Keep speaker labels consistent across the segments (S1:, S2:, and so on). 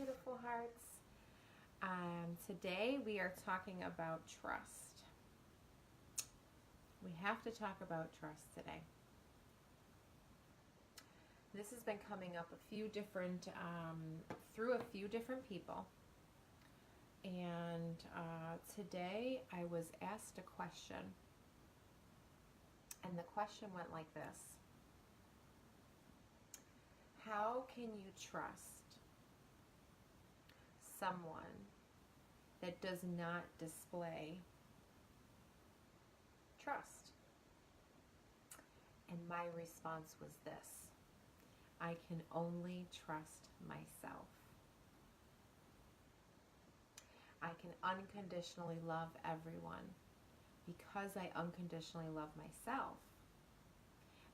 S1: beautiful hearts. Today we are talking about trust. We have to talk about trust today. This has been coming up through a few different people. And today I was asked a question. And the question went like this. How can you trust someone that does not display trust? And my response was this: I can only trust myself. I can unconditionally love everyone because I unconditionally love myself,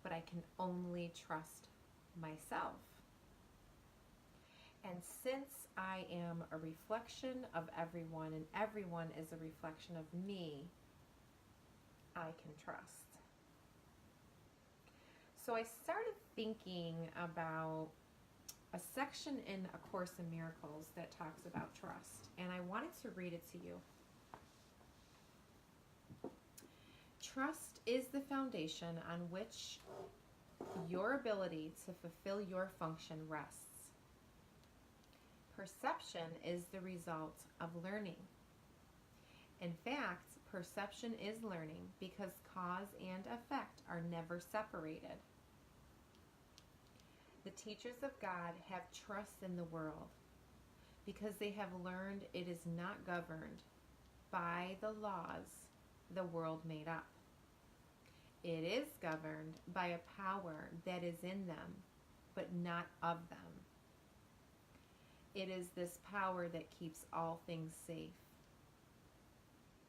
S1: but I can only trust myself. And since I am a reflection of everyone and everyone is a reflection of me, I can trust. So I started thinking about a section in A Course in Miracles that talks about trust, and I wanted to read it to you. Trust is the foundation on which your ability to fulfill your function rests. Perception is the result of learning. In fact, perception is learning because cause and effect are never separated. The teachers of God have trust in the world because they have learned it is not governed by the laws the world made up. It is governed by a power that is in them, but not of them. It is this power that keeps all things safe.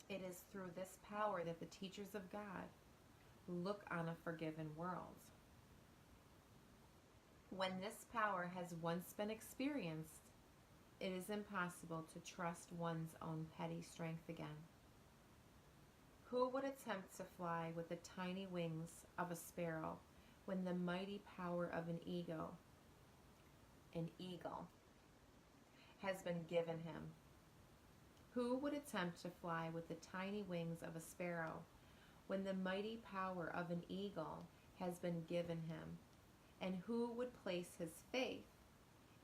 S1: It is through this power that the teachers of God look on a forgiven world. When this power has once been experienced, it is impossible to trust one's own petty strength again. Who would attempt to fly with the tiny wings of a sparrow when the mighty power of an eagle has been given him? Who would attempt to fly with the tiny wings of a sparrow when the mighty power of an eagle has been given him? And who would place his faith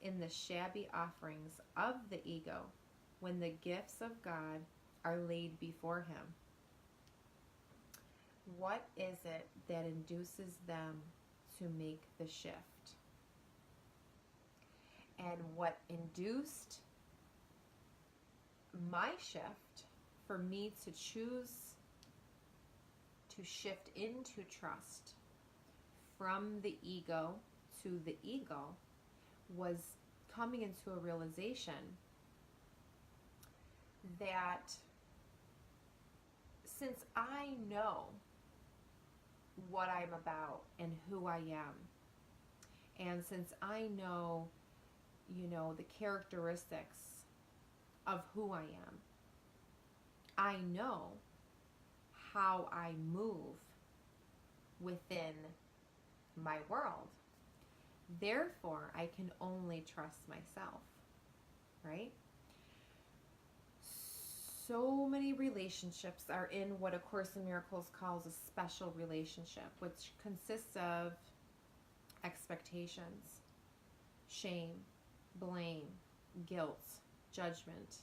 S1: in the shabby offerings of the ego when the gifts of God are laid before him? What is it that induces them to make the shift? And what induced my shift for me to choose to shift into trust from the ego to the eagle was coming into a realization that since I know what I'm about and who I am, and since I know, the characteristics of who I am, I know how I move within my world. Therefore, I can only trust myself, right? So many relationships are in what A Course in Miracles calls a special relationship, which consists of expectations, shame, blame, guilt, judgment,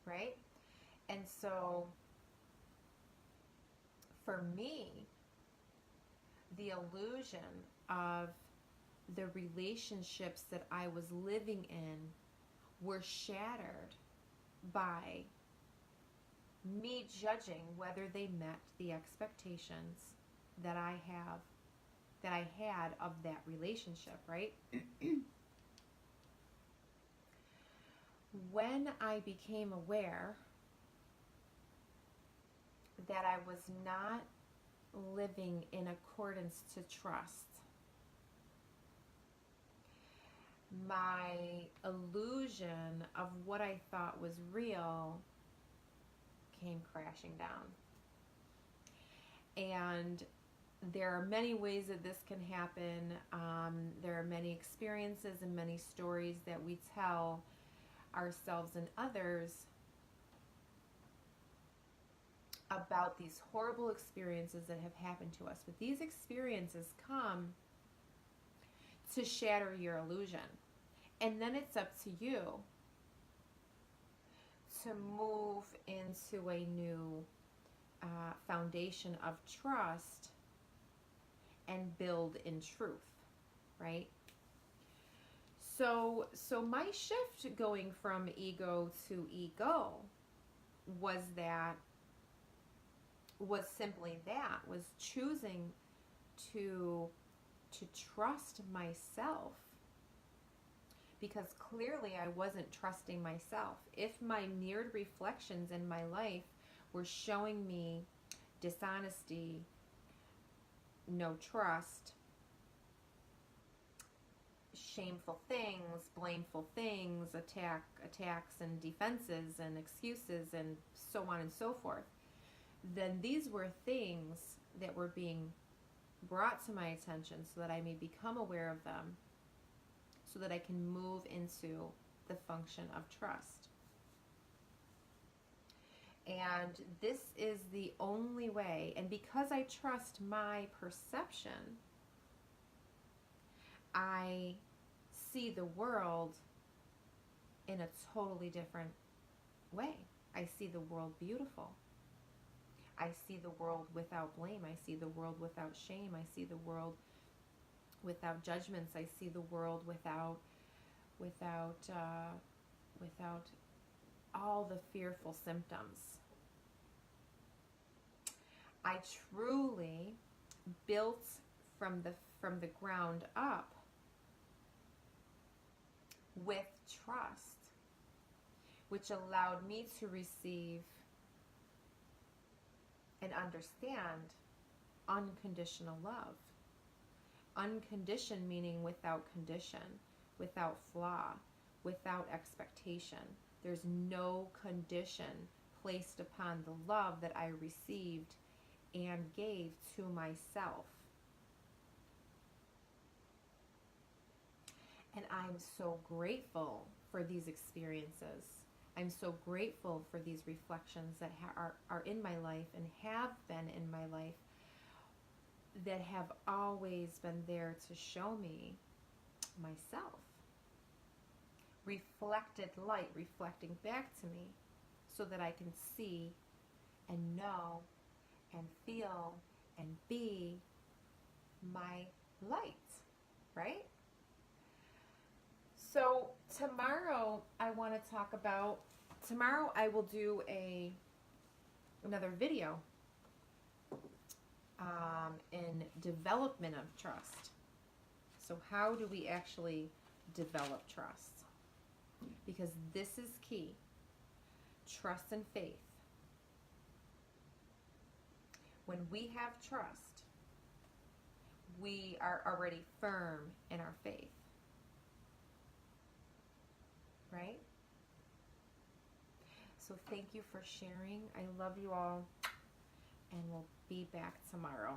S1: right? And so for me, the illusion of the relationships that I was living in were shattered by me judging whether they met the expectations that I had of that relationship, right? When I became aware that I was not living in accordance to trust, my illusion of what I thought was real came crashing down. And There are many ways that this can happen. There are many experiences and many stories that we tell ourselves and others about these horrible experiences that have happened to us. But these experiences come to shatter your illusion. And then it's up to you to move into a new foundation of trust and build in truth, right? So my shift going from ego to ego was choosing to trust myself, because clearly I wasn't trusting myself. If my mirrored reflections in my life were showing me dishonesty, no trust, shameful things, blameful things, attacks and defenses and excuses and so on and so forth, then these were things that were being brought to my attention so that I may become aware of them, so that I can move into the function of trust. And this is the only way. And because I trust my perception, I see the world in a totally different way. I see the world beautiful. I see the world without blame. I see the world without shame. I see the world without judgments. I see the world without all the fearful symptoms. I truly built from the ground up with trust, which allowed me to receive and understand unconditional love. Unconditioned meaning without condition, without flaw, without expectation. There's no condition placed upon the love that I received and gave to myself. And I'm so grateful for these experiences. I'm so grateful for these reflections that are in my life and have been in my life, that have always been there to show me myself. Reflected light reflecting back to me so that I can see and know and feel and be my light, right? So tomorrow I will do another video in development of trust. So how do we actually develop trust? Because this is key. Trust and faith. When we have trust, we are already firm in our faith. Right? So thank you for sharing. I love you all, and we'll be back tomorrow.